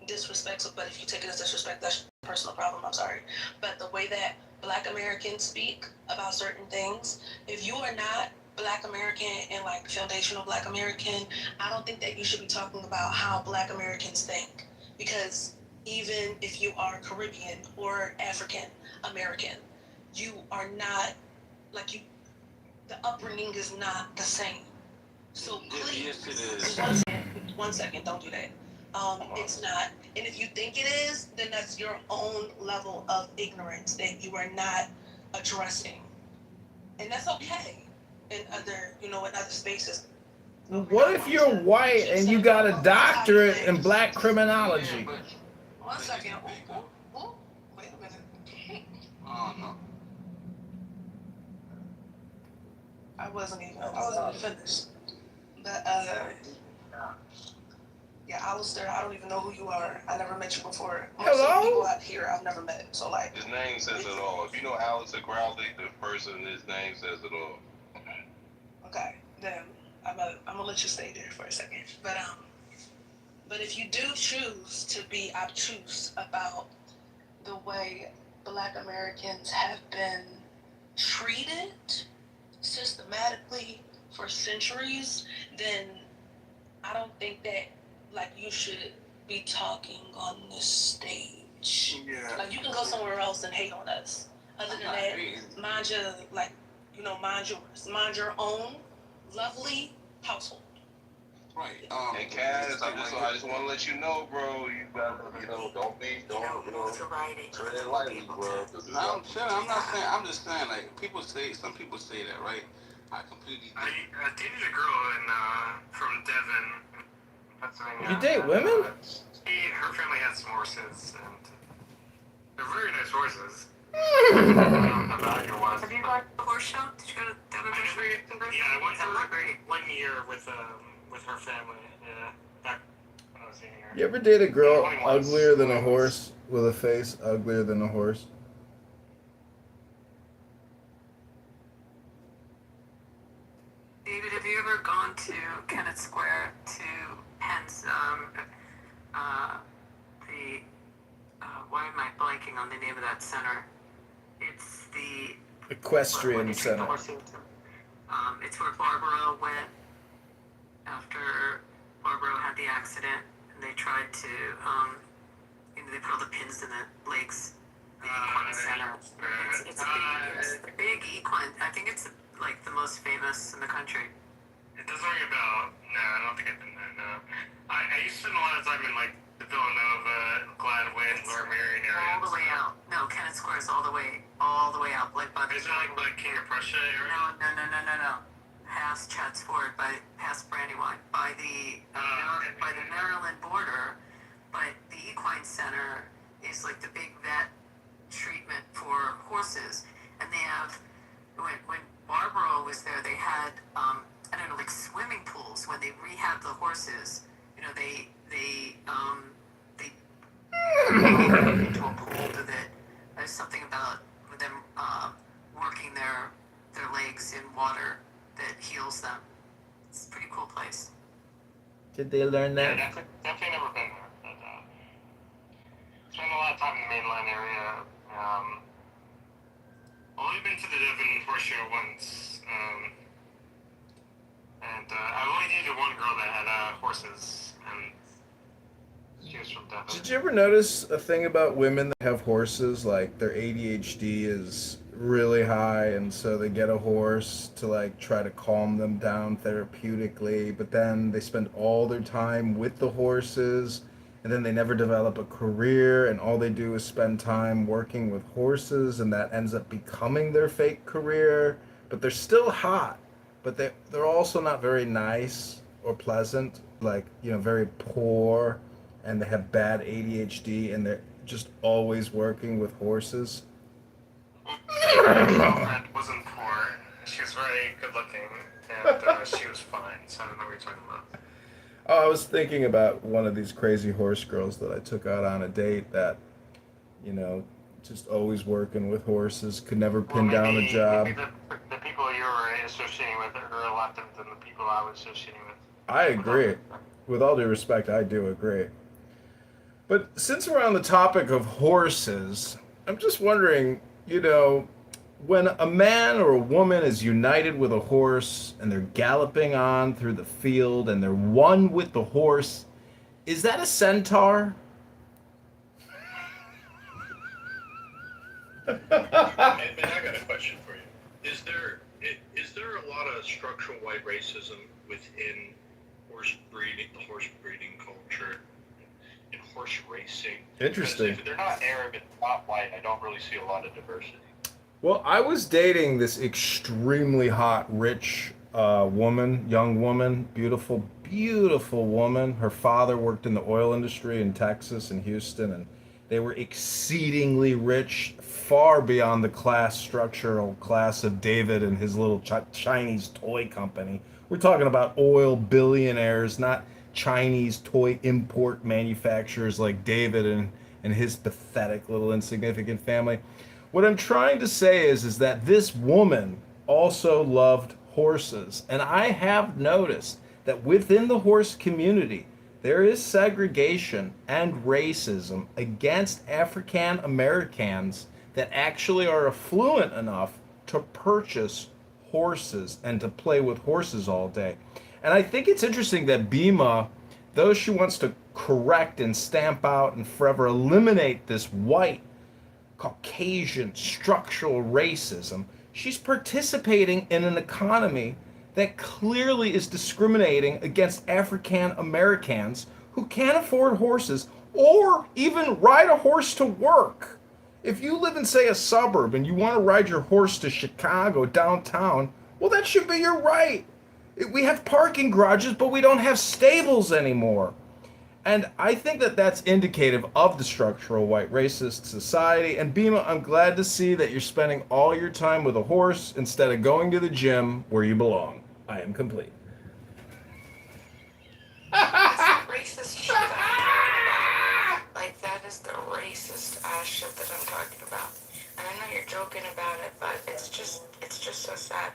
disrespect, but if you take it as disrespect, that's a personal problem, I'm sorry. But the way that Black Americans speak about certain things, if you are not Black American and like foundational Black American, I don't think that you should be talking about how Black Americans think. Because even if you are Caribbean or African American, you are not, like, the upbringing is not the same. So please, Yes, it is. one second, don't do that. It's not. And if you think it is, then that's your own level of ignorance that you are not addressing. And that's okay in other, in other spaces. What if you're white and you got a doctorate in black criminology? One second. Ooh, wait a minute. Oh, no. I wasn't even finished. But, yeah, Alistair, I don't even know who you are. I never met you before. Most of the people out here I've never met. So, like. His name says it all. If you know Alistair Crowley, the person, his name says it all. Okay, then I'm gonna let you stay there for a second. But if you do choose to be obtuse about the way Black Americans have been treated systematically for centuries, then I don't think that, like, you should be talking on this stage. Yeah. Like, you can go somewhere else and hate on us. Other than that, mind your, like, mind yours. Mind your own lovely household. Right. And Kaz, I just want to let you know, bro. You gotta, don't tread lightly, bro. No, I'm chilling. I'm not saying. I'm just saying, like, some people say that, right? I completely. I dated a girl from Devon, Pennsylvania. You date women? Her family has some horses, and they're very nice horses. Have you gone to the horse show? Did you go to Devon? Yeah, I went for 1 year with her family. Yeah, back when I was dating her. You ever date a girl uglier than a horse with a face uglier than a horse? David, have you ever gone to Kennett Square to hence why am I blanking on the name of that center? It's the Equestrian Center. It's where Barbara went after Barbara had the accident, and they tried to, they put all the pins in the legs. The equine center. It's a big equine. I think it's like the most famous in the country. It doesn't ring a bell. No, I don't think I've been there. No, I used to spend a lot of time in like the Villanova, Gladwin, Lower Marion area. All the way out. No, Kennett Square is all the way out, like by the. Is it like King of Prussia area? No. Past Chadds Ford, past Brandywine, by the Maryland border. But the equine center is like the big vet treatment for horses, and they have. When Barbara was there, they had like swimming pools. When they rehab the horses, they into a pool with it. There's something about them working their legs in water that heals them. It's a pretty cool place. Did they learn that? Yeah, definitely never been there. But spent a lot of time in the mainland area. Only been to the Devon Horse Show once. And I've only dated one girl that had horses, and she was from Devon. Did you ever notice a thing about women that have horses? Like, their ADHD is really high, and so they get a horse to, like, try to calm them down therapeutically, but then they spend all their time with the horses, and then they never develop a career, and all they do is spend time working with horses, and that ends up becoming their fake career. But they're still hot, but they're also not very nice or pleasant, like, very poor, and they have bad ADHD, and they're just always working with horses. My girlfriend wasn't poor. She was very good looking, and she was fine. So I don't know what you're talking about. Oh, I was thinking about one of these crazy horse girls that I took out on a date that, you know, just always working with horses, could never pin down a job. Maybe the people you were associating with are a lot different than the people I was associating with. I agree. With all due respect, I do agree. But since we're on the topic of horses, I'm just wondering, you know, when a man or a woman is united with a horse and they're galloping on through the field and they're one with the horse, is that a centaur? And I got a question for you. Is there a lot of structural white racism within the horse breeding culture and horse racing? Interesting. Because if they're not Arab and not white, I don't really see a lot of diversity. Well, I was dating this extremely hot, rich young woman, beautiful, beautiful woman. Her father worked in the oil industry in Texas and Houston, and they were exceedingly rich, far beyond the structural class of David and his little Chinese toy company. We're talking about oil billionaires, not Chinese toy import manufacturers like David and his pathetic little insignificant family. What I'm trying to say is that this woman also loved horses. And I have noticed that within the horse community, there is segregation and racism against African Americans that actually are affluent enough to purchase horses and to play with horses all day. And I think it's interesting that Bima, though she wants to correct and stamp out and forever eliminate this white Caucasian structural racism, she's participating in an economy that clearly is discriminating against African Americans who can't afford horses or even ride a horse to work. If you live in, say, a suburb and you want to ride your horse to Chicago downtown, well, that should be your right. We have parking garages, but we don't have stables anymore. And I think that that's indicative of the structural white racist society. And Bima, I'm glad to see that you're spending all your time with a horse instead of going to the gym where you belong. I am complete. Racist shit. Like, that is the racist ass shit that I'm talking about. And I know you're joking about it, but it's just so sad.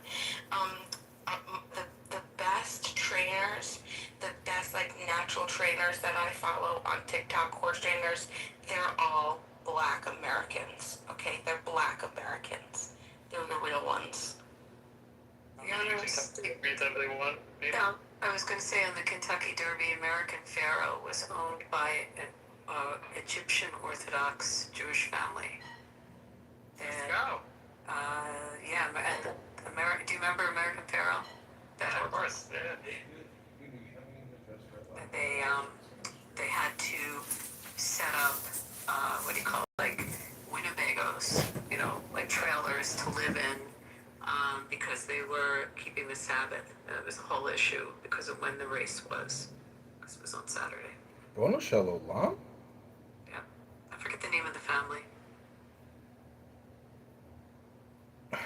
The best trainers, the best like natural trainers that I follow on TikTok, horse trainers, they're all Black Americans. Okay, they're Black Americans. They're the real ones. Yeah, I was going to say on the Kentucky Derby, American Pharaoh was owned by an Egyptian Orthodox Jewish family. And, yeah, and do you remember American Pharaoh? Of course, yeah. They had to set up what do you call it, like Winnebagos, you know, like trailers to live in, because they were keeping the Sabbath. It was a whole issue because of when the race was, because it was on Saturday. Bono Shalom? Yeah, I forget the name of the family.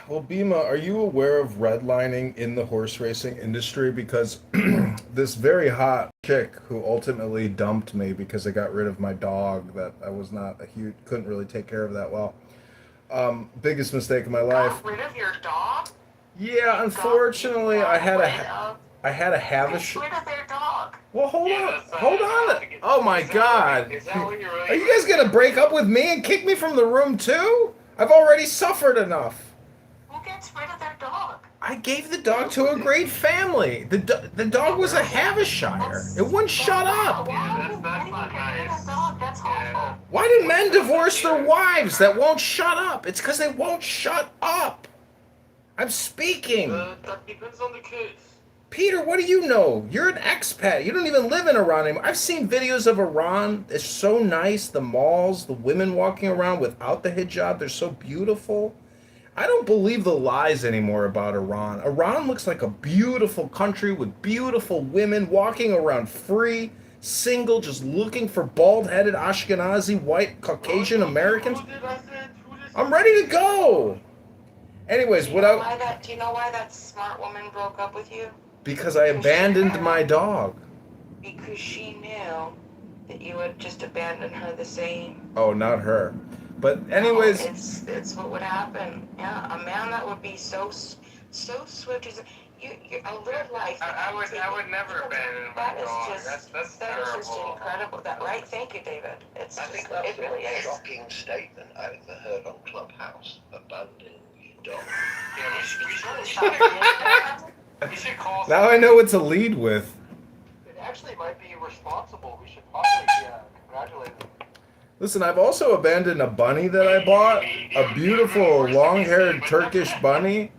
Well, Bima, are you aware of redlining in the horse racing industry? Because this very hot chick who ultimately dumped me because I got rid of my dog that I was not couldn't really take care of that well. Biggest mistake of my life. Got rid of your dog? Yeah, unfortunately, I had to have a rid of their dog. Well, hold on. Oh my God. Are you guys gonna break up with me and kick me from the room too? I've already suffered enough. Who gets rid of their dog? I gave the dog to a great family. The dog was a Havishire. It wouldn't shut up. Yeah, that's not nice. That's awful. Why do men divorce their wives that won't shut up? It's because they won't shut up. I'm speaking. That depends on the kids. Peter, what do you know? You're an expat. You don't even live in Iran anymore. I've seen videos of Iran. It's so nice. The malls, the women walking around without the hijab, they're so beautiful. I don't believe the lies anymore about Iran. Iran looks like a beautiful country with beautiful women walking around free, single, just looking for bald-headed Ashkenazi, white, Caucasian Americans. I'm ready to go. Anyways, Do you know why that smart woman broke up with you? Because I abandoned my dog. Because she knew that you would just abandon her the same. Oh, not her. But anyways, it's what would happen. Yeah, a man that would be so swift as a little life. I would never abandon my dog. That's That is just terrible. incredible. That right? Thank you, David. I think that's it really a is. shocking statement I overheard on Clubhouse. Abandoning your dog. Yeah, we should call. now I know what to lead with. It actually might be responsible. We should probably congratulate them. Listen, I've also abandoned a bunny that I bought, a beautiful long-haired Turkish bunny.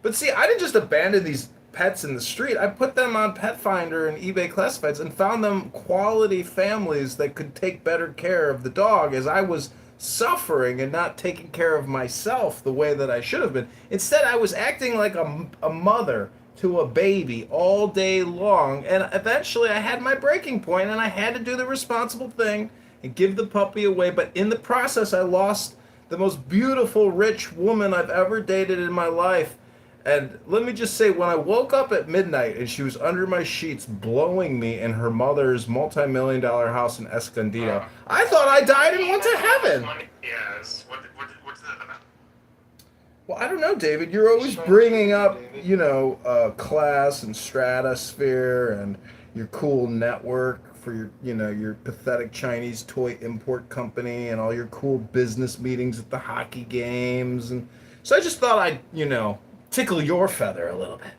But see, I didn't just abandon these pets in the street. I put them on Pet Finder and eBay Classifieds and found them quality families that could take better care of the dog as I was suffering and not taking care of myself the way that I should have been. Instead, I was acting like a mother to a baby all day long, and eventually I had my breaking point and I had to do the responsible thing and give the puppy away. But in the process, I lost the most beautiful, rich woman I've ever dated in my life. And let me just say, when I woke up at midnight and she was under my sheets blowing me in her mother's multi-million-dollar house in Escondido, I thought I died and went to heaven. Yes. What's that about? Well, I don't know, David. You're always bringing up, class and stratosphere and your cool network for your pathetic Chinese toy import company and all your cool business meetings at the hockey games. And so I just thought I'd, tickle your feather a little bit.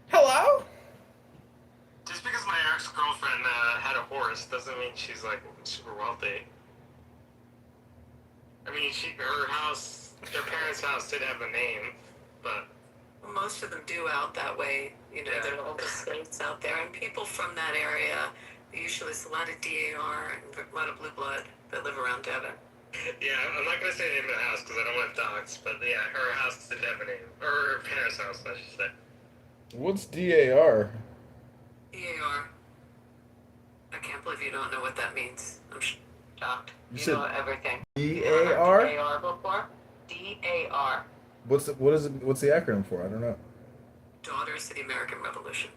Hello? Just because my ex-girlfriend had a horse doesn't mean she's like super wealthy. I mean, their parents' house did have a name, but Most of them do out that way. There are all the states out there, and people from that area, usually it's a lot of DAR and a lot of blue blood that live around Devon. yeah, I'm not gonna say the name of the house because I don't want dogs. But yeah, her house did have a name, or her parents' house, I should say. What's DAR? DAR. I can't believe you don't know what that means. I'm shocked. You You said know everything. DAR? DAR before? DAR. What's the acronym for? I don't know. Daughters of the American Revolution.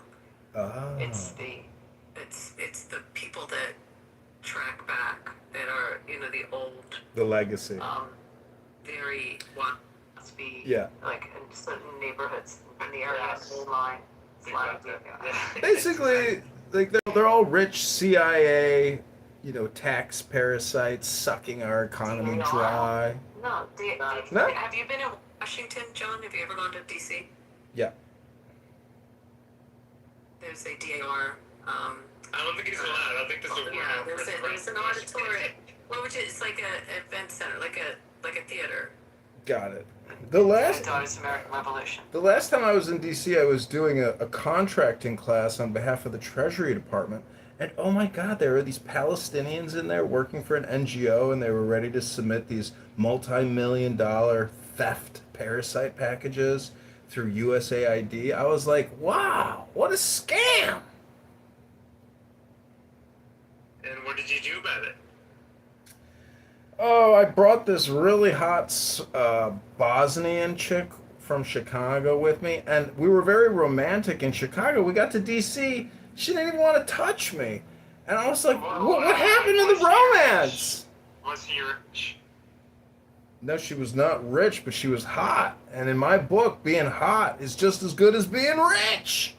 Ah. It's the people that track back that are the old The legacy. very waspy Yeah. like in certain neighborhoods in the area line. Basically, like they're all rich CIA, tax parasites sucking our economy dry. No, No? have you been in Washington, John? Have you ever gone to DC? Yeah. There's a DAR. I don't think he's allowed. I don't think there's a Yeah, there's an auditorium. It's like an event center, like a theater. Got it. The last Daughters of American Revolution. The last time I was in DC, I was doing a contracting class on behalf of the Treasury Department. And oh my God, there were these Palestinians in there working for an NGO, and they were ready to submit these multi-million-dollar theft parasite packages through USAID. I was like, wow, what a scam! And what did you do about it? Oh, I brought this really hot Bosnian chick from Chicago with me, and we were very romantic in Chicago. We got to DC, she didn't even want to touch me. And I was like, what happened to the romance? Was she rich? No, she was not rich, but she was hot. And in my book, being hot is just as good as being rich.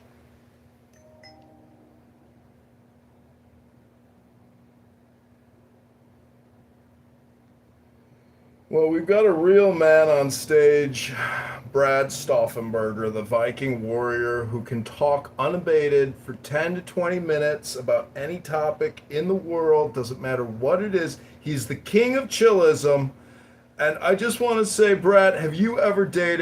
Well, we've got a real man on stage, Brad Stauffenberger, the Viking warrior who can talk unabated for 10 to 20 minutes about any topic in the world, doesn't matter what it is. He's the king of chillism. And I just want to say, Brad, have you ever dated